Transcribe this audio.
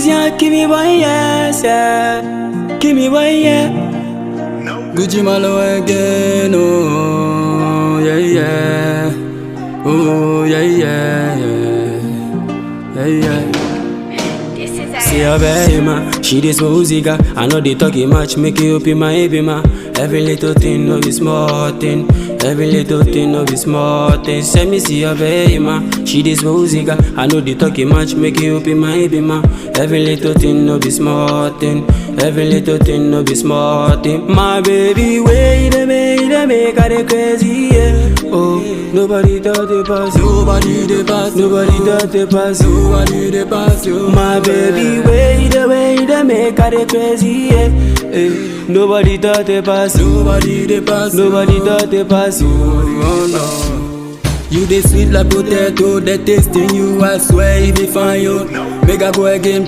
yeah, give me one yes, yeah. Give me one, yeah. Gucci Malo again, oh yeah yeah, oh yeah yeah yeah, yeah yeah. See her baby ma, she this music. I know they talking much, make you open my baby ma. Every little thing no be small thing, every little thing no be small thing. Send me see her baby ma, she this music. I know they talking much, make you open my baby ma. Every little thing no be small thing, every little thing no be small thing. My baby way they make her the crazy yeah. Oh, nobody thought they pass, Nobody they pass, nobody thought they pass, nobody they pass you. my baby way they make her the crazy yeah. Nobody thought they pass, Nobody they pass, nobody thought they pass. oh no. You dey sweet like potato, the taste in you, I swear it be fine you. Make I go again.